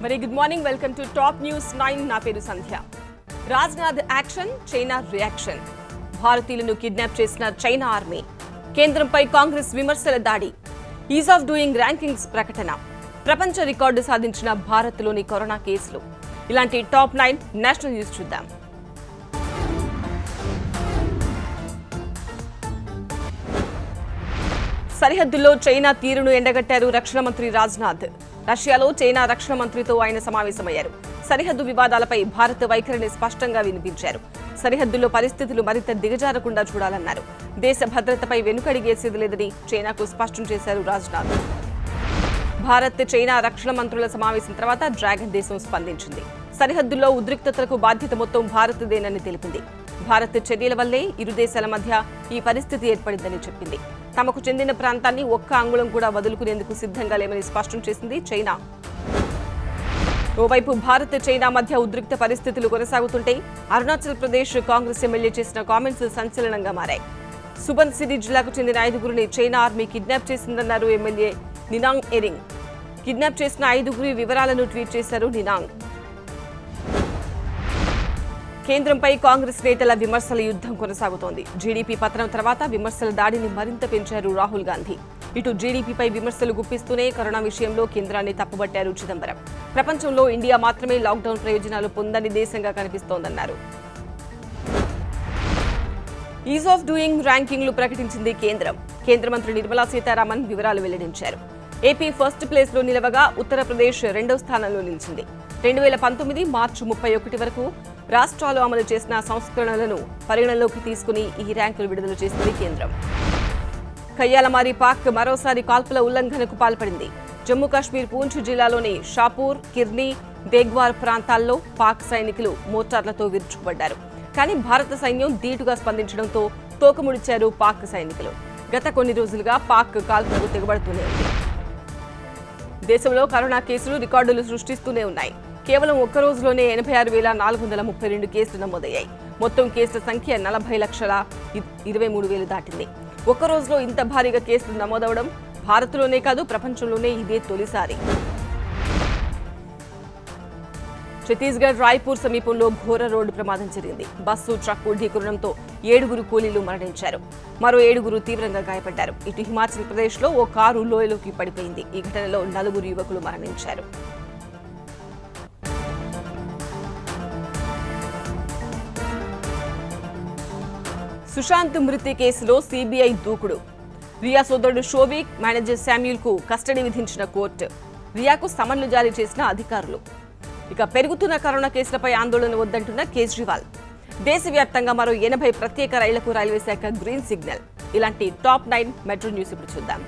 మరి good morning, welcome to top news 9. నా పేరు Sandhya. Rajnath action, China reaction. భారతీయులను కిడ్నాప్ చేసిన చైనా ఆర్మీ. కేంద్రంపై కాంగ్రెస్ విమర్శల దాడి. ఈజ్ ఆఫ్ డూయింగ్ ర్యాంకింగ్స్ ప్రకటన. ప్రపంచ రికార్డు సాధించిన భారత్లోని కరోనా కేసులు. ఇలాంటి టాప్ 9 నేషనల్ న్యూస్ చూద్దాం. సరిహద్దుల్లో చైనా తీరును ఎండగట్టారు రక్షణ మంత్రి రాజ్నాథ్. రష్యాలో చైనా రక్షణ మంత్రితో ఆయన సమావేశమయ్యారు. సరిహద్దు వివాదాలపై భారత్ వైఖరిని స్పష్టంగా వినిపించారు. సరిహద్దుల్లో పరిస్థితులు మరింత దిగజారకుండా చూడాలన్నారు. దేశ భద్రతపై వెనుకడిగేసేది లేదని చైనాకు స్పష్టం చేశారు రాజ్నాథ్. భారత్ చైనా రక్షణ మంత్రుల సమావేశం తర్వాత డ్రాగన్ దేశం స్పందించింది. సరిహద్దుల్లో ఉద్రిక్తతలకు బాధ్యత మొత్తం భారత్దేనని తెలిపింది. భారత్ చర్యల వల్లే ఇరు దేశాల మధ్య ఈ పరిస్థితి ఏర్పడిందని చెప్పింది. తమకు చెందిన ప్రాంతాన్ని ఒక్క అంగుళం కూడా వదులుకునేందుకు సిద్ధంగా లేమని స్పష్టం చేసింది చైనా. ఓవైపు భారత్ చైనా మధ్య ఉద్రిక్త పరిస్థితులు కొనసాగుతుంటే అరుణాచల్ ప్రదేశ్ కాంగ్రెస్ ఎమ్మెల్యే చేసిన కామెంట్స్ సంచలనంగా మారాయి. సుబన్ సిరి జిల్లాకు చెందిన 5గురిని చైనా ఆర్మీ కిడ్నాప్ చేసిందన్నారు ఎమ్మెల్యే నినాంగ్ ఎరింగ్. కిడ్నాప్ చేసిన 5గురి వివరాలను ట్వీట్ చేశారు నినాంగ్. కేంద్రంపై కాంగ్రెస్ నేతల విమర్శల యుద్ధం కొనసాగుతోంది. జీడీపీ పతనం తర్వాత విమర్శల దాడిని మరింత పెంచారు రాహుల్ గాంధీ. ఇటు జీడీపీపై విమర్శలు గుప్పిస్తూనే కరోనా విషయంలో కేంద్రాన్ని తప్పుబట్టారు చిదంబరం. ప్రపంచంలో ఇండియా మాత్రమే లాక్డౌన్ ప్రయోజనాలు పొందని దేశంగా కనిపిస్తోందన్నారు. ఈజ్ ఆఫ్ డూయింగ్ ర్యాంకింగ్లు ప్రకటించింది కేంద్రం. కేంద్ర మంత్రి నిర్మలా సీతారామన్ వివరాలు వెల్లడించారు. ఏపీ ఫస్ట్ ప్లేస్లో నిలవగా ఉత్తరప్రదేశ్ 2వ స్థానంలో నిలిచింది. 2019 మార్చి 31 వరకు రాష్ట్రాలు అమలు చేసిన సంస్కరణలను పరిగణలోకి తీసుకుని ఈ ర్యాంకులు విడుదల చేసింది కేంద్రం. కయ్యాలమారి పాక్ మరోసారి కాల్పుల ఉల్లంఘనకు పాల్పడింది. జమ్మూ కాశ్మీర్ పూంచ్ జిల్లాలోని షాపూర్, కిర్నీ, దేగ్వార్ ప్రాంతాల్లో పాక్ సైనికులు మోటార్లతో విరుచుకుపడ్డారు. కానీ భారత సైన్యం ధీటుగా స్పందించడంతో తోకముడిచారు పాక్ సైనికులు. గత కొన్ని రోజులుగా పాక్ కాల్పులకు తెగబడుతూనే ఉంది. దేశంలో కరోనా కేసులు రికార్డులు సృష్టిస్తూనే ఉన్నాయి. కేవలం ఒక్క రోజులోనే 86,432 కేసులు నమోదయ్యాయి. మొత్తం కేసుల సంఖ్య 40,23,000 దాటింది. ఒక్క రోజులో ఇంత భారీగా కేసులు నమోదవడం భారత్లోనే కాదు, ప్రపంచంలోనే ఇదే తొలిసారి. ఛత్తీస్గఢ్ రాయ్పూర్ సమీపంలో ఘోర రోడ్డు ప్రమాదం జరిగింది. బస్సు, ట్రక్కు ఢీకొనడంతో 7గురు కూలీలు మరణించారు. మరో 7గురు తీవ్రంగా గాయపడ్డారు. ఇటు హిమాచల్ ప్రదేశ్లో ఓ కారు లోయలోకి పడిపోయింది. ఈ ఘటనలో 4 యువకులు మరణించారు. సుశాంత్ మృతి కేసులో సీబీఐ దూకుడు. రియా సోదరుడు షోవిక్, మేనేజర్ శామ్యూల్ కు కస్టడీ విధించిన కోర్టు. రియాకు సమన్లు జారీ చేసిన అధికారులు. ఇక పెరుగుతున్న కరోనా కేసులపై ఆందోళన వద్దంటున్న కేజ్రీవాల్. దేశవ్యాప్తంగా మరో 80 ప్రత్యేక రైళ్లకు రైల్వే శాఖ గ్రీన్ సిగ్నల్. ఇలాంటి టాప్ 9 మెట్రో న్యూస్ ఇప్పుడు చూద్దాం.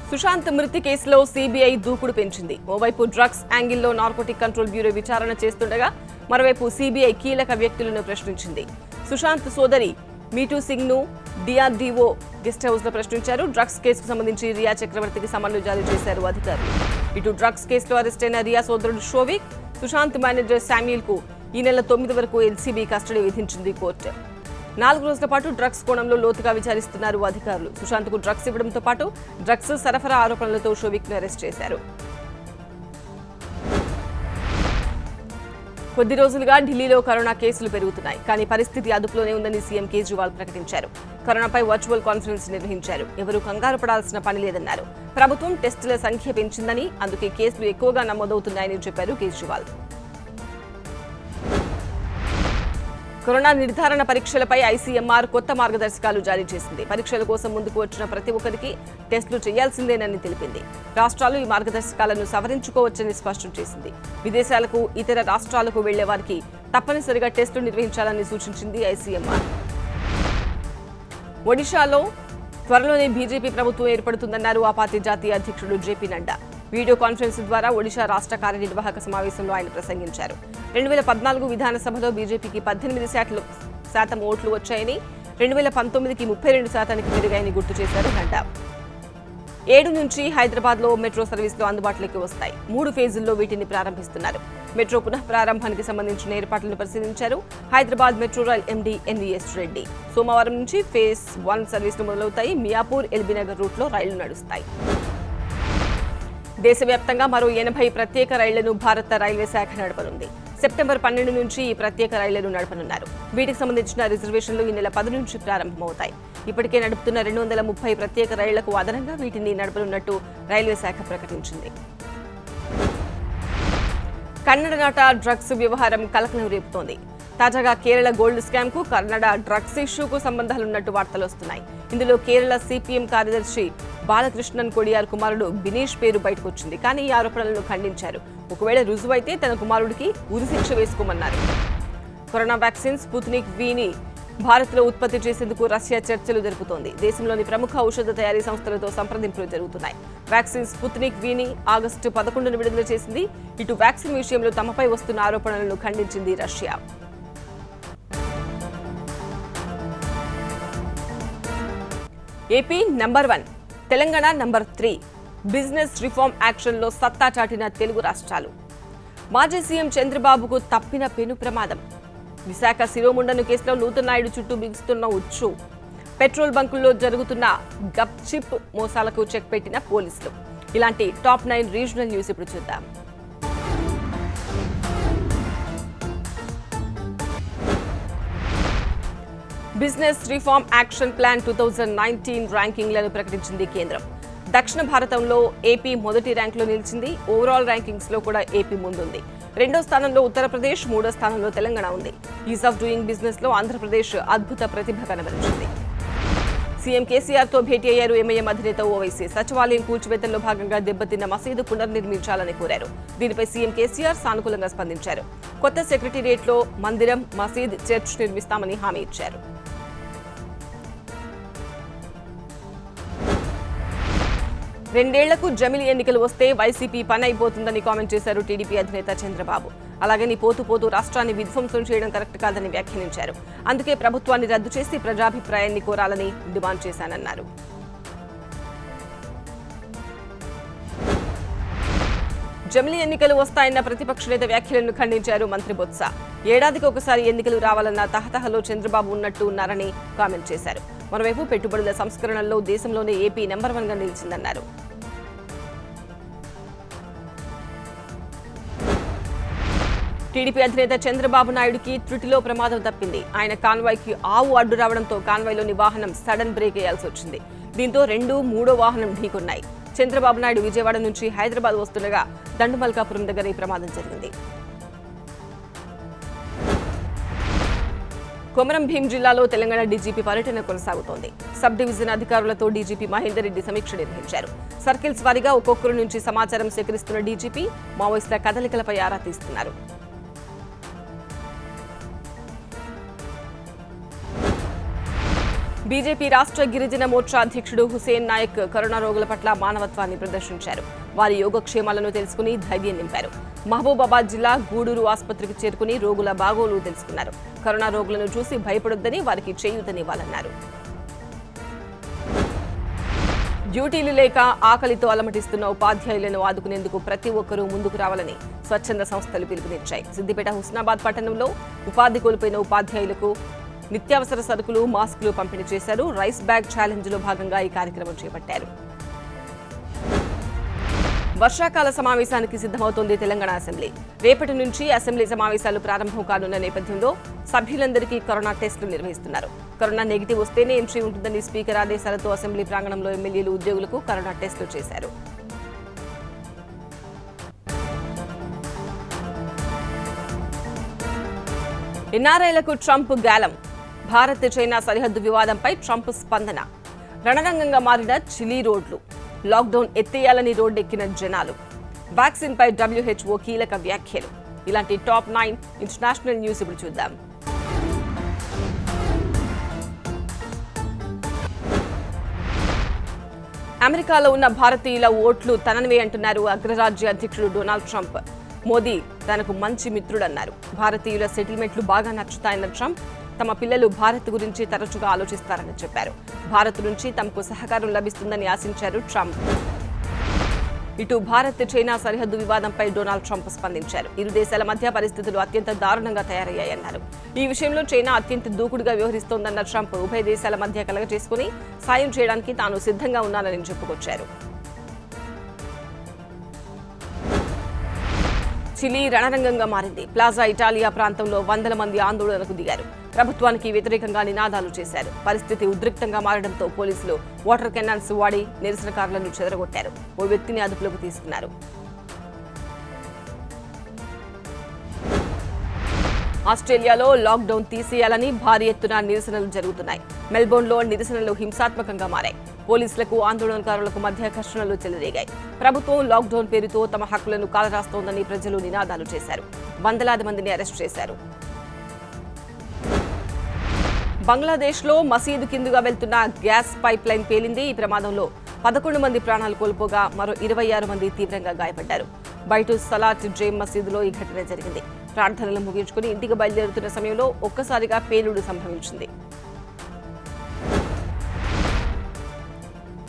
సుశాంత్ మృతి కేసులో సీబీఐ దూకుడు పెంచింది. ఓవైపు డ్రగ్స్ యాంగిల్లో నార్కోటిక్ కంట్రోల్ బ్యూరో విచారణ చేస్తుండగా మరోవైపు సీబీఐ కీలక వ్యక్తులను ప్రశ్నించింది. సుశాంత్ సోదరి మీటూ సింగ్ ను డిఆర్డీఓ గెస్ట్ హౌస్ లో ప్రశ్నించారు. డ్రగ్స్ కేసుకు సంబంధించి రియా చక్రవర్తికి సమన్లు జారీ చేశారు అధికారులు. ఇటు డ్రగ్స్ కేసులో అరెస్ట్ అయిన రియా సోదరుడు షోవిక్, సుశాంత్ మేనేజర్ శామ్యూల్ కు ఈ నెల 9 వరకు ఎన్సీబీ కస్టడీ విధించింది కోర్టు. 4 రోజుల పాటు డ్రగ్స్ కోణంలో లోతుగా విచారిస్తున్నారు అధికారులు. సుశాంత్ కు డ్రగ్స్ ఇవ్వడంతో పాటు డ్రగ్స్ సరఫరా ఆరోపణలతో షోవిక్ ను అరెస్ట్ చేశారు. కొద్ది రోజులుగా ఢిల్లీలో కరోనా కేసులు పెరుగుతున్నాయి. కానీ పరిస్థితి అదుపులోనే ఉందని సీఎం కేజ్రీవాల్ ప్రకటించారు. కరోనాపై వర్చువల్ కాన్ఫరెన్స్ నిర్వహించారు. ఎవరూ కంగారు పడాల్సిన పని లేదన్నారు. ప్రభుత్వం టెస్టుల సంఖ్య పెంచిందని, అందుకే కేసులు ఎక్కువగా నమోదవుతున్నాయని చెప్పారు కేజ్రీవాల్. కరోనా నిర్ధారణ పరీక్షలపై ఐసీఎంఆర్ కొత్త మార్గదర్శకాలు జారీ చేసింది. పరీక్షల కోసం ముందుకు వచ్చిన ప్రతి ఒక్కరికి టెస్టులు చేయాల్సిందేనని తెలిపింది. రాష్ట్రాలు ఈ మార్గదర్శకాలను సవరించుకోవచ్చని స్పష్టం చేసింది. విదేశాలకు, ఇతర రాష్ట్రాలకు వెళ్లే వారికి తప్పనిసరిగా టెస్టులు నిర్వహించాలని సూచించింది ఐసీఎంఆర్. ఒడిశాలో త్వరలోనే బీజేపీ ప్రభుత్వం ఏర్పడుతుందన్నారు ఆ పార్టీ జాతీయ అధ్యక్షుడు జేపీ నడ్డా. వీడియో కాన్ఫరెన్స్ ద్వారా ఒడిశా రాష్ట్ర కార్యనిర్వాహక సమావేశంలో ఆయన ప్రసంగించారు. 2014 విధానసభలో బీజేపీకి 18% ఓట్లు వచ్చాయని, 2019కి 32% పెరిగాయని గుర్తు చేశారు నడ్డా. 7 నుంచి హైదరాబాద్లో మెట్రో సర్వీసులు అందుబాటులోకి వస్తాయి. 3 ఫేజుల్లో వీటిని ప్రారంభిస్తున్నారు. మెట్రో పునః ప్రారంభానికి సంబంధించిన ఏర్పాట్లను పరిశీలించారు Hyderabad metro rail MD NVS Reddy. సోమవారం నుంచి ఫేజ్ 1 సర్వీసులు మొదలవుతాయి. మియాపూర్, ఎల్బీనగర్ రూట్లో రైళ్లు నడుస్తాయి. దేశవ్యాప్తంగా మరో 80 ప్రత్యేక రైళ్లను భారత రైల్వే శాఖ నడపనుంది. సెప్టెంబర్ 12 నుంచి ఈ ప్రత్యేక రైళ్లను నడపనున్నారు. వీటికి సంబంధించిన రిజర్వేషన్లు ఈ నెల 10 నుంచి ప్రారంభమవుతాయి. ఇప్పటికే నడుపుతున్న 230 ప్రత్యేక రైళ్లకు అదనంగా వీటిని నడపనున్నట్టు రైల్వే శాఖ ప్రకటించింది. కన్నడ నాట డ్రగ్స్ వ్యవహారం కలకలం రేపుతోంది. తాజాగా కేరళ గోల్డ్ స్కామ్ కు కన్నడ డ్రగ్స్ ఇష్యూకు సంబంధాలున్నట్టు వార్తలు వస్తున్నాయి. ఇందులో కేరళ సిపిఎం కార్యదర్శి బాలకృష్ణన్ కొడియార్ కుమారుడు బినీష్ పేరు బయటకొచ్చింది. కానీ ఈ ఆరోపణలను ఖండించారు. ఒకవేళ రుజువైతే తన కుమారుడికి ఉరిశిక్ష వేసుకోమన్నారు. కరోనా వ్యాక్సిన్ స్పుత్నిక్ వీని భారత్లో ఉత్పత్తి చేసేందుకు రష్యా చర్చలు జరుపుతోంది. దేశంలోని ప్రముఖ ఔషధ తయారీ సంస్థలతో సంప్రదింపులు జరుగుతున్నాయి. వ్యాక్సిన్ స్పుత్నిక్ వీని ఆగస్టు 11న విడుదల చేసింది. ఇటు వ్యాక్సిన్ విషయంలో తమపై వస్తున్న ఆరోపణలను ఖండించింది Russia. AP number 1, Telangana number 3. Business reform యాక్షన్లో సత్తా చాటిన తెలుగు రాష్ట్రాలు. మాజీ సీఎం చంద్రబాబుకు తప్పిన పెను ప్రమాదం. విశాఖ శిరోముండను కేసులో నూతన్ నాయుడు చుట్టూ బిగుస్తున్న ఉచ్చు. పెట్రోల్ బంకుల్లో జరుగుతున్న గప్ చిప్ మోసాలకు చెక్ పెట్టిన పోలీసులు. ఇలాంటి టాప్ 9 రీజనల్ న్యూస్ ఇప్పుడు చూద్దాం. బిజినెస్ రిఫార్మ్ యాక్షన్ ప్లాన్ 2019 ర్యాంకింగ్లను ప్రకటించింది కేంద్రం. దక్షిణ భారతంలో ఏపీ మొదటి ర్యాంకులో నిలిచింది. ఓవరాల్ ర్యాంకింగ్స్ లో కూడా ఏపీ ముందుంది. 2వ స్థానంలో ఉత్తరప్రదేశ్, 3వ స్థానంలో తెలంగాణ ఉంది. ఈజ్ ఆఫ్ డూయింగ్ బిజినెస్ లో ఆంధ్రప్రదేశ్ అద్భుత ప్రతిభ కనబరిచింది. సీఎం కేసీఆర్ తో భేటీ అయ్యారు ఎంఐఎం అధినేత ఓవైసీ. సచివాలయం కూల్చివేతల్లో భాగంగా దెబ్బతిన్న మసీదు పునర్నిర్మించాలని కోరారు. దీనిపై సీఎం కేసీఆర్ సానుకూలంగా స్పందించారు. కొత్త సెక్రటేరియట్లో మందిరం, మసీద్, చర్చ్ నిర్మిస్తామని హామీ ఇచ్చారు. రెండేళ్లకు జమిలి ఎన్నికలు వస్తే వైసీపీ పని అయిపోతుందని కామెంట్ చేశారు టీడీపీ అధినేత చంద్రబాబు. అలాగని పోతూ రాష్ట్రాన్ని విధ్వంసం చేయడం కరెక్ట్ కాదని వ్యాఖ్యానించారు. అందుకే ప్రభుత్వాన్ని రద్దు చేసి ప్రజాభిప్రాయాన్ని కోరాలని డిమాండ్ చేశానన్నారు. జమిలి ఎన్నికలు వస్తాయన్న ప్రతిపక్ష నేత వ్యాఖ్యలను ఖండించారు మంత్రి బొత్స. ఏడాదికి ఒకసారి ఎన్నికలు రావాలన్న తహతహలో చంద్రబాబు ఉన్నట్టు ఉన్నారని కామెంట్ చేశారు. మరోవైపు పెట్టుబడుల సంస్కరణల్లో దేశంలోనే ఏపీ నెంబర్ 1గా నిలిచిందన్నారు. టీడీపీ అధినేత చంద్రబాబు నాయుడుకి త్రుటిలో ప్రమాదం తప్పింది. ఆయన కాన్వాయ్కి ఆవు అడ్డు రావడంతో కాన్వాయ్లోని వాహనం సడన్ బ్రేక్ వేయాల్సి వచ్చింది. దీంతో 2, 3వ వాహనం ఢీకొన్నాయి. చంద్రబాబు నాయుడు విజయవాడ నుంచి హైదరాబాద్ వస్తుండగా దండుమల్కాపురం దగ్గర ఈ ప్రమాదం జరిగింది. కొమరం భీం జిల్లాలో తెలంగాణ డీజీపీ పర్యటన కొనసాగుతోంది. సబ్ డివిజన్ అధికారులతో డీజీపీ మహేందర్ రెడ్డి సమీక్ష నిర్వహించారు. సర్కిల్స్ వారీగా ఒక్కొక్కరి నుంచి సమాచారం సేకరిస్తున్న డీజీపీ మావోయిస్టుల కదలికలపై ఆరా తీస్తున్నారు. బీజేపీ రాష్ట్ర గిరిజన మోర్చా అధ్యక్షుడు హుసేన్ నాయక్ కరోనా రోగుల పట్ల మానవత్వాన్ని ప్రదర్శించారు. వారి యోగక్షేమాలను తెలుసుకుని ధైర్యం నింపారు. మహబూబాబాద్ జిల్లా గూడూరు ఆసుపత్రికి చేరుకుని రోగుల బాగోలు తెలుసుకున్నారు. కరోనా రోగులను చూసి భయపడొద్దని, వారికి చేయూతనివ్వాలన్నారు. డ్యూటీలు లేక ఆకలితో అలమటిస్తున్న ఉపాధ్యాయులను ఆదుకునేందుకు ప్రతి ఒక్కరూ ముందుకు రావాలని స్వచ్ఛంద సంస్థలు పిలుపునిచ్చాయి. సిద్దిపేట, హుస్నాబాద్ పట్టణంలో ఉపాధి కోల్పోయిన ఉపాధ్యాయులకు నిత్యావసర సరుకులు, మాస్కులు పంపిణీ చేశారు. రైస్ బ్యాగ్ ఛాలెంజ్లో భాగంగా ఈ కార్యక్రమం చేపట్టారు. వర్షాకాల సమావేశానికి సిద్ధమవుతోంది తెలంగాణ అసెంబ్లీ. రేపటి నుంచి అసెంబ్లీ సమావేశాలు ప్రారంభం కానున్న నేపథ్యంలో సభ్యులందరికీ కరోనా టెస్టులు నిర్వహిస్తున్నారు. కరోనా నెగిటివ్ వస్తేనే ఎంట్రీ ఉంటుందని స్పీకర్ ఆదేశాలతో అసెంబ్లీ ప్రాంగణంలో ఎమ్మెల్యేలు, ఉద్యోగులకు కరోనా టెస్టులు చేశారు. ఎన్ఆర్ఐలకు ట్రంప్ గాలం. భారత్ చైనా సరిహద్దు వివాదంపై ట్రంప్ స్పందన. రణరంగంగా మారిన చిలీ రోడ్లు. లాక్డౌన్ ఎత్తేయాలని రోడ్డెక్కిన జనాలు. వ్యాక్సిన్ పై WHO కీలక వ్యాఖ్యలు. ఇలాంటి టాప్ 9 ఇంటర్నేషనల్ న్యూస్ ఇప్పుడు చూద్దాం. అమెరికాలో ఉన్న భారతీయుల ఓట్లు తననివే అంటున్నారు అగ్రరాజ్య అధ్యక్షుడు డొనాల్డ్ ట్రంప్. మోదీ తనకు మంచి మిత్రుడన్నారు. భారతీయుల సెటిల్మెంట్లు బాగా నచ్చుతాయన్న ట్రంప్ తమ పిల్లలు భారత్ గురించి తరచుగా ఆలోచిస్తారని చెప్పారు. భారత్ నుంచి తమకు సహకారం లభిస్తుందని ఆశించారు ట్రంప్. ఇటు భారత్ చైనా సరిహద్దు వివాదంపై డొనాల్డ్ ట్రంప్ స్పందించారు. ఇరు దేశాల మధ్య పరిస్థితులు అత్యంత దారుణంగా తయారయ్యాయన్నారు. ఈ విషయంలో చైనా అత్యంత దూకుడుగా వ్యవహరిస్తోందన్న ట్రంప్ ఉభయ దేశాల మధ్య కలగజేసుకుని సాయం చేయడానికి తాను సిద్ధంగా ఉన్నానని చెప్పుకొచ్చారు. చిలీ రణరంగంగా మారింది. ప్లాజా ఇటాలియా ప్రాంతంలో వందల మంది ఆందోళనకు దిగారు. ప్రభుత్వానికి వ్యతిరేకంగా నినాదాలు చేశారు. పరిస్థితి ఉద్రిక్తంగా మారడంతో పోలీసులు వాటర్ కెనాన్స్ వాడి నిరసనకారులను చెదరగొట్టారు. ఓ వ్యక్తిని అదుపులోకి తీసుకున్నారు. ఆస్ట్రేలియాలో లాక్డౌన్ తీసేయాలని భారీ ఎత్తున నిరసనలు జరుగుతున్నాయి. మెల్బోర్న్లో నిరసనలు హింసాత్మకంగా మారాయి. పోలీసులకు ఆందోళనకారులకు మధ్య ఘర్షణలు చెలరేగాయి. ప్రభుత్వం లాక్డౌన్ పేరుతో తమ హక్కులను కాలరాస్తోందని ప్రజలు నినాదాలు చేశారు. వందలాది మందిని అరెస్ట్ చేశారు. బంగ్లాదేశ్లో మసీదు కిందుగా వెళ్తున్న గ్యాస్ పైప్ లైన్ పేలింది. ఈ ప్రమాదంలో 11 మంది ప్రాణాలు కోల్పోగా మరో 26 మంది తీవ్రంగా గాయపడ్డారు. బైటు సలాట్ జేమ్ మసీదులో ఈ ఘటన జరిగింది. ప్రార్థనలు ముగించుకుని ఇంటికి బయలుదేరుతున్న సమయంలో ఒక్కసారిగా పేలుడు సంభవించింది.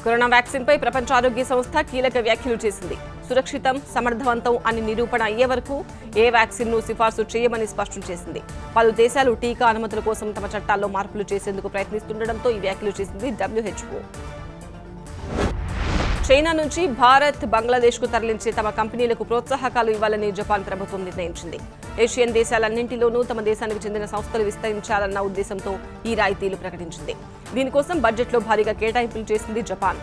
కరోనా వ్యాక్సిన్ పై ప్రపంచ ఆరోగ్య సంస్థ కీలక వ్యాఖ్యలు చేసింది. సురక్షితం, సమర్థవంతం అని నిరూపణ అయ్యే వరకు ఏ వ్యాక్సిన్ ను సిఫార్సు చేయమని స్పష్టం చేసింది. పలు దేశాలు టీకా అనుమతుల కోసం తమ చట్టాల్లో మార్పులు చేసేందుకు ప్రయత్నిస్తుండటంతో ఈ వ్యాఖ్యలు చేసింది WHO. చైనా నుంచి భారత్, బంగ్లాదేశ్ కు తరలించే తమ కంపెనీలకు ప్రోత్సాహకాలు ఇవ్వాలని జపాన్ ప్రభుత్వం నిర్ణయించింది. ఏషియన్ దేశాలన్నింటిలోనూ తమ దేశానికి చెందిన సంస్థలు విస్తరించాలన్న ఉద్దేశంతో ఈ రాయితీలు ప్రకటించింది. దీనికోసం బడ్జెట్లో భారీగా కేటాయింపులు చేసింది జపాన్.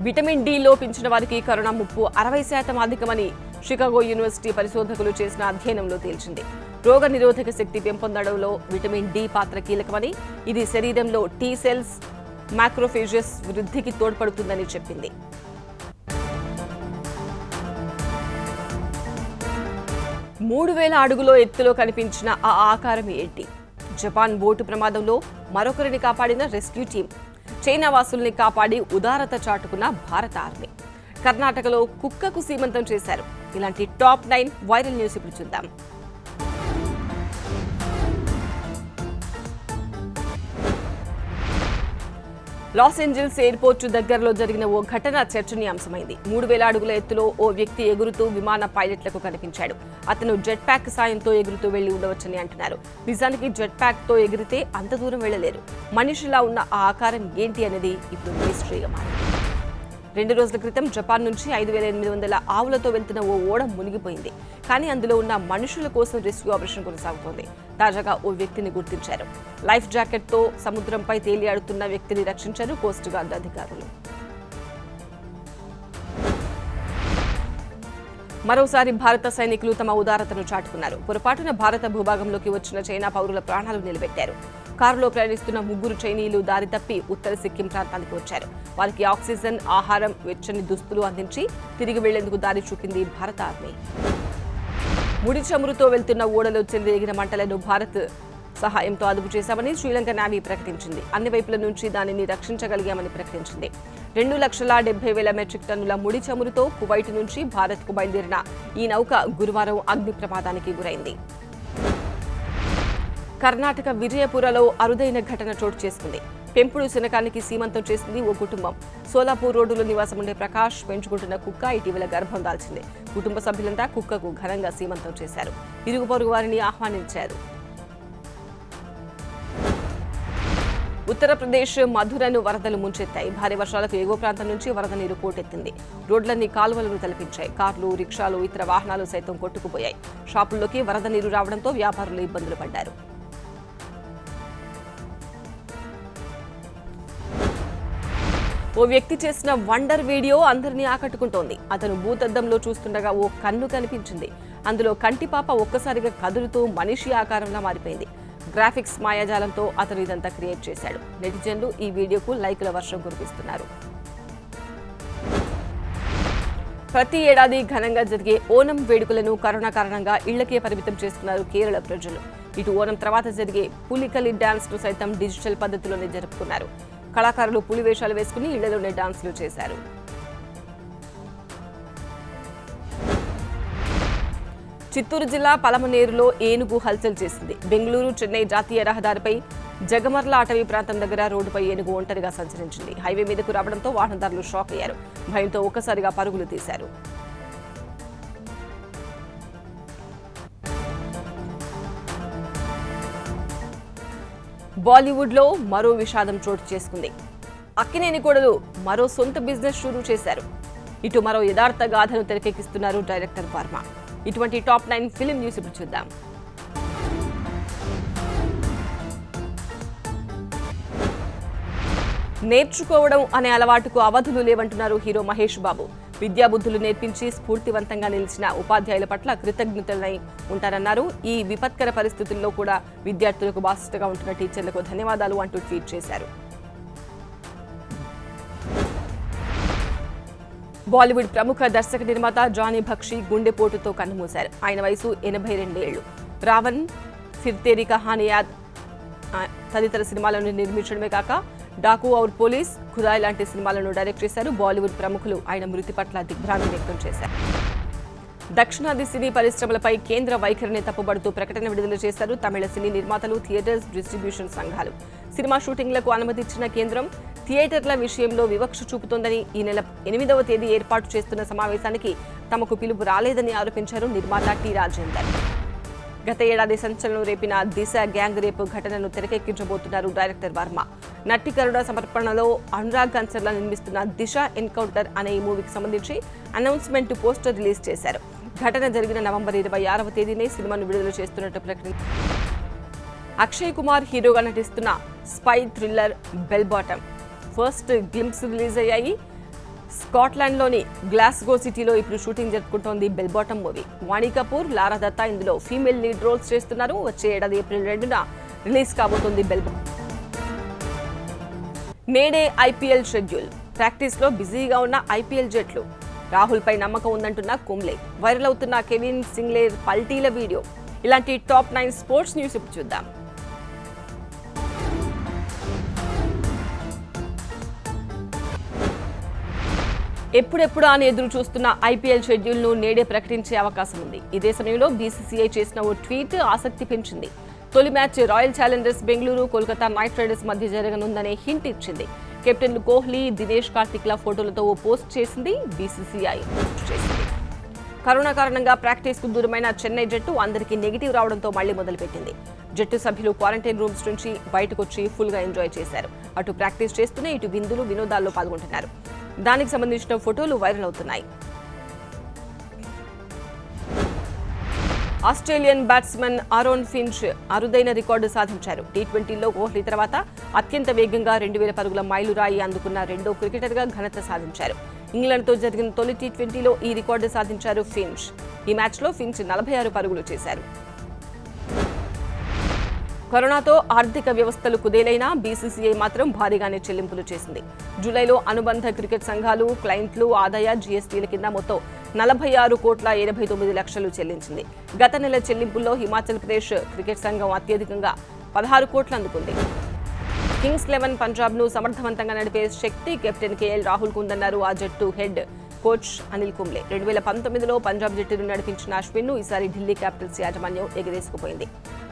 విటమిన్ డి లోపించిన వారికి కరోనా ముప్పు 60% అధికమని షికాగో యూనివర్సిటీ పరిశోధకులు చేసిన అధ్యయనంలో తేల్చింది. రోగ నిరోధక శక్తి పెంపొందడంలో విటమిన్ డి పాత్ర కీలకమని, ఇది శరీరంలో టీ సెల్స్, మ్యాక్రోఫేజెస్ వృద్ధికి తోడ్పడుతుందని చెప్పింది. మూడు 3000 అడుగులో ఎత్తులో కనిపించిన ఆ ఆకారం ఏంటి? జపాన్ బోటు ప్రమాదంలో మరొకరిని కాపాడిన రెస్క్యూ టీం, చైనా వాసుల్ని కాపాడి ఉదారత చాటుకున్న భారత ఆర్మీ, కర్ణాటకలో కుక్కకు సీమంతం చేశారు. ఇలాంటి టాప్ 9 వైరల్ న్యూస్ ఇప్పుడు చూద్దాం. లాస్ ఏంజల్స్ ఎయిర్పోర్టు దగ్గరలో జరిగిన ఓ ఘటన చర్చనీయాంశమైంది. 3000 అడుగుల ఎత్తులో ఓ వ్యక్తి ఎగురుతూ విమాన పైలట్లకు కనిపించాడు. అతను జెట్ ప్యాక్ సాయంతో ఎగురుతూ వెళ్లి ఉండవచ్చని అంటున్నారు. నిజానికి జెట్ ప్యాక్ తో ఎగిరితే అంత దూరం వెళ్లలేరు. మనిషిలా ఉన్న ఆ ఆకారం ఏంటి అనేది ఇప్పుడు మిస్టరీగా మారింది. 2 రోజుల క్రితం జపాన్ నుంచి 5800 ఆవులతో వెళ్తున్న ఓ ఓడ మునిగిపోయింది. కానీ అందులో ఉన్న మనుషుల కోసం రెస్క్యూ ఆపరేషన్ కొనసాగుతోంది. తాజాగా ఓ వ్యక్తిని గుర్తించారు. లైఫ్ జాకెట్తో సముద్రంపై తేలియాడుతున్న వ్యక్తిని రక్షించారు కోస్ట్ గార్డ్ అధికారులు. మరోసారి భారత సైనికులు తమ ఉదారతను చాటుకున్నారు. పొరపాటున భారత భూభాగంలోకి వచ్చిన చైనా పౌరుల ప్రాణాలు నిలబెట్టారు. కారులో ప్రయాణిస్తున్న 3 చైనీయులు దారి తప్పి ఉత్తర సిక్కిం ప్రాంతానికి వచ్చారు. వారికి ఆక్సిజన్, ఆహారం, వెచ్చని దుస్తులు అందించి తిరిగి వెళ్లేందుకు దారి చూపింది భారత ఆర్మీ. ముడి చమురుతో వెళ్తున్న ఓడలో చెలరేగిన మంటలను భారత్ సహాయంతో అదుపు చేశామని శ్రీలంక నేవీ ప్రకటించింది. అన్ని వైపుల నుంచి దానిని రక్షించగలిగామని ప్రకటించింది. 2,70,000 మెట్రిక్ టన్నుల ముడి చమురుతో కువైట్ నుంచి భారత్కు బయలుదేరిన ఈ నౌక గురువారం అగ్ని ప్రమాదానికి గురైంది. కర్ణాటక విజయపురలో అరుదైన ఘటన చోటు చేసుకుంది. పెంపుడు శనకానికి సీమంతం చేసింది ఓ కుటుంబం. సోలాపూర్ రోడ్డులో నివాసం ఉండే ప్రకాష్ పెంచుకుంటున్న కుక్క ఇటీవల గర్భం దాల్చింది. కుటుంబ సభ్యులంతా కుక్కకు ఘనంగా సీమంతం చేశారు. ఇరుగు పొరుగు వారిని ఆహ్వానించారు. ఉత్తరప్రదేశ్ మధురను వరదలు ముంచెత్తాయి. భారీ వర్షాలకు ఎగువ ప్రాంతం నుంచి వరద నీరు పోటెత్తింది. రోడ్లన్నీ కాలువలను తలపించాయి. కార్లు, రిక్షాలు, ఇతర వాహనాలు సైతం కొట్టుకుపోయాయి. షాపుల్లోకి వరద నీరు రావడంతో వ్యాపారులు ఇబ్బందులు పడ్డారు. ఓ వ్యక్తి చేసిన వండర్ వీడియో అందరినీ ఆకట్టుకుంటోంది. అతను భూతద్దంలో చూస్తుండగా ఓ కన్ను కనిపించింది. అందులో కంటిపాప ఒక్కసారిగా కదులుతూ మనిషి ఆకారంలో మారిపోయింది. గ్రాఫిక్స్ మాయాజాలంతో అతను ఇదంతా క్రియేట్ చేశాడు. నెటిజన్లు ఈ వీడియోకు లైకుల వర్షం కురిపిస్తున్నారు. ప్రతి ఏడాది ఘనంగా జరిగే ఓనం వేడుకలను కరోనా కారణంగా ఇళ్లకే పరిమితం చేస్తున్నారు కేరళ ప్రజలు. ఇటు ఓనం తర్వాత జరిగే పులికలి డాన్స్ ను సైతం డిజిటల్ పద్ధతిలోనే జరుపుకున్నారు. కళాకారులు పులి వేషాలు వేసుకుని ఇళ్లలోనే డాన్సులు చేశారు. చిత్తూరు జిల్లా పలమనేరులో ఏనుగు హల్చల్ చేసింది. బెంగళూరు చెన్నై జాతీయ రహదారిపై జగమర్ల అటవీ ప్రాంతం దగ్గర రోడ్డుపై ఏనుగు ఒంటరిగా సంచరించింది. హైవే మీదకు రావడంతో వాహనదారులు షాక్ అయ్యారు. భయంతో ఒక్కసారిగా పరుగులు తీశారు. బాలీవుడ్ లో మరో విషాదం చోటు చేసుకుంది. అక్కినేని కోడలు మరో సొంత బిజినెస్ షురూ చేశారు. ఇటు మరో యథార్థ గాథను తెరకెక్కిస్తున్నారు డైరెక్టర్ వర్మ. ఇటువంటి టాప్ 9 ఫిలిం న్యూస్ ఇప్పుడు చూద్దాం. నేర్చుకోవడం అనే అలవాటుకు అవధులు లేవంటున్నారు హీరో మహేష్ బాబు. విద్యాబుద్ధులు నేర్పించి స్ఫూర్తివంతంగా నిలిచిన ఉపాధ్యాయుల పట్ల కృతజ్ఞతలై ఉంటారన్నారు. ఈ విపత్కర పరిస్థితుల్లో కూడా విద్యార్థులకు బాధ్యతగా ఉంటున్న టీచర్లకు ధన్యవాదాలు అంటూ ట్వీట్ చేశారు. బాలీవుడ్ ప్రముఖ దర్శక నిర్మాత జానీ బక్షి గుండెపోటుతో కన్నుమూశారు. ఆయన వయసు 82 ఏళ్లు. రావణ్, ఫిర్ తేరీ కహానీ యాద్ తదితర సినిమాలను నిర్మించడమే కాక డాకు ఔర్ పోలీస్, ఖుదాయ్ లాంటి సినిమాలను డైరెక్ట్ చేశారు. బాలీవుడ్ ప్రముఖులు ఆయన మృతి పట్ల దిగ్భ్రాంతి వ్యక్తం చేశారు. దక్షిణాది సినీ పరిశ్రమలపై కేంద్ర వైఖరిని తప్పుబడుతూ ప్రకటన విడుదల చేశారు తమిళ సినీ నిర్మాతలు, థియేటర్స్ డిస్ట్రిబ్యూషన్ సంఘాలు. సినిమా షూటింగ్లకు అనుమతి ఇచ్చిన కేంద్రం థియేటర్ల విషయంలో వివక్ష చూపుతోందని ఈ నెల 8వ తేదీ ఏర్పాటు చేస్తున్న సమావేశానికి తమకు పిలుపు రాలేదని ఆరోపించారు నిర్మాత టి రాజేందర్. గత ఏడాది సంచలనం రేపిన దిశ గ్యాంగ్ రేపు ఘటనను తెరకెక్కించబోతున్నారు డైరెక్టర్ వర్మ. నట్టి కరుణ సమర్పణలో అనురాగ్ కన్సర్లా నిర్మిస్తున్న దిశ ఎన్కౌంటర్ అనే ఈ మూవీకి సంబంధించి అనౌన్స్మెంట్ పోస్టర్ రిలీజ్ చేశారు. ఘటన జరిగిన నవంబర్ 26వ తేదీనే సినిమాను విడుదల చేస్తున్నట్టు ప్రకటించారు. అక్షయ్ కుమార్ హీరోగా నటిస్తున్న spy thriller bell bottom first glimpse release అయ్యాయి. స్కాట్లాండ్లోని గ్లాస్గో సిటీలో ఇప్పుడు షూటింగ్ జరుపుకుంటోంది బెల్ బాటమ్ మూవీ. వాణి కపూర్, లారా దత్తా ఇందులో ఫీమేల్ లీడ్ రోల్స్ చేస్తున్నారు. వచ్చే ఏడాది ఏప్రిల్ 2న రిలీజ్ కాబోతోంది బెల్ బాటమ్. నేడే ఐపీఎల్ షెడ్యూల్. ప్రాక్టీస్లో బిజీగా ఉన్న ఐపీఎల్ జట్లు. రాహుల్ పై నమ్మకం ఉందంటున్న కుంబ్లే. వైరల్ అవుతున్న కెవిన్ సింగ్లేర్ పల్టీల వీడియో. ఇలాంటి టాప్ 9 స్పోర్ట్స్ న్యూస్ ఇప్పుడు చూద్దాం. ఎప్పుడెప్పుడు అని ఎదురు చూస్తున్న ఐపీఎల్ షెడ్యూల్ ను నేడే ప్రకటించే అవకాశం ఉంది. ఇదే సమయంలో బీసీసీఐ చేసిన ఓ ట్వీట్ ఆసక్తి పెంచింది. తొలి match royal Challengers Bengaluru, Kolkata night riders మధ్య జరగనుందనే హింట్ ఇచ్చింది. కెప్టెన్లు కోహ్లీ, దినేష్ కార్తిక్ల ఫోటోలతో ఓ పోస్ట్ చేసింది బీసీసీఐ. కరోనా కారణంగా ప్రాక్టీస్ కు దూరమైన చెన్నై జట్టు అందరికీ నెగిటివ్ రావడంతో మళ్లీ మొదలుపెట్టింది. జట్టు సభ్యులు క్వారంటైన్ రూమ్స్ నుంచి బయటకొచ్చి ఫుల్ గా ఎంజాయ్ చేశారు. అటు ప్రాక్టీస్ చేస్తూనే ఇటు విందులు, వినోదాల్లో పాల్గొంటున్నారు. దానికి సంబంధించిన ఫోటోలు వైరల్ అవుతున్నాయి. ఆస్ట్రేలియన్ బ్యాట్స్మన్ ఆరోన్ ఫించ్ అరుదైన రికార్డు సాధించారు. టీ20లో కోహ్లీ తర్వాత అత్యంత వేగంగా 2000 పరుగుల మైలురాయి అందుకున్న రెండో క్రికెటర్గా ఘనత సాధించారు. ఇంగ్లాండ్తో జరిగిన తొలి టీ20లో ఈ రికార్డు సాధించారు ఫించ్. ఈ మ్యాచ్లో ఫించ్ 46 పరుగులు చేశారు. కరోనాతో ఆర్థిక వ్యవస్థలు కుదేలైనా బీసీసీఐ మాత్రం భారీగానే చెల్లింపులు చేసింది. జూలైలో అనుబంధ క్రికెట్ సంఘాలు, క్లయింట్లు ఆదాయ, జీఎస్టీల కింద మొత్తం 46,89,00,000 చెల్లించింది. గత నెల చెల్లింపుల్లో హిమాచల్ ప్రదేశ్ క్రికెట్ సంఘం అత్యధికంగా 16 కోట్లు అందుకుంది. కింగ్స్ 11 పంజాబ్ను సమర్థవంతంగా నడిపే శక్తి కెప్టెన్ కేఎల్ రాహుల్కు ఉందన్నారు ఆ జట్టు హెడ్ కోచ్ అనిల్ కుంబ్లే. 2019లో పంజాబ్ జట్టును నడిపించిన అశ్విన్ను ఈసారి ఢిల్లీ క్యాపిటల్స్ యాజమాన్యం ఎగరేసుకుపోయింది.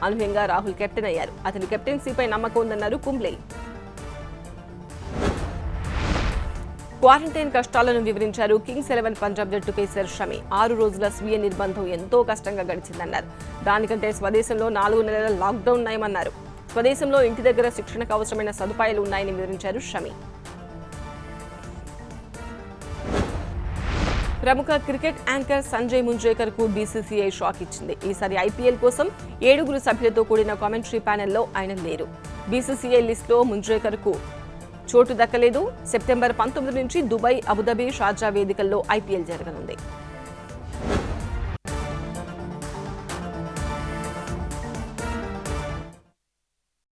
అనూహ్యంగా రాహుల్ కెప్టెన్ అయ్యారు. అతని కెప్టెన్సీపై నమ్మకం ఉందన్నారు కుంబ్లే. క్వారంటైన్ కష్టాలను వివరించారు కింగ్స్ 11 పంజాబ్ జట్టు పేసర్ షమి. 6 రోజుల స్వీయ నిర్బంధం ఎంతో కష్టంగా గడిచిందన్నారు. దానికంటే స్వదేశంలో 4 నెలల లాక్డౌన్ నయమన్నారు. స్వదేశంలో ఇంటి దగ్గర శిక్షణకు అవసరమైన సదుపాయాలు ఉన్నాయని వివరించారు షమి. ప్రముఖ క్రికెట్ యాంకర్ సంజయ్ ముంజేకర్ కు బీసీసీఐ షాక్ ఇచ్చింది. ఈసారి ఐపీఎల్ కోసం 7 సభ్యులతో కూడిన కామెంటరీ ప్యానెల్లో ఆయన లేరు. బీసీసీఐ లిస్టులో ముంజేకర్ కు చోటు దక్కలేదు. సెప్టెంబర్ 19 నుంచి దుబాయ్, అబుదాబి, షార్జా వేదికల్లో ఐపీఎల్ జరగనుంది.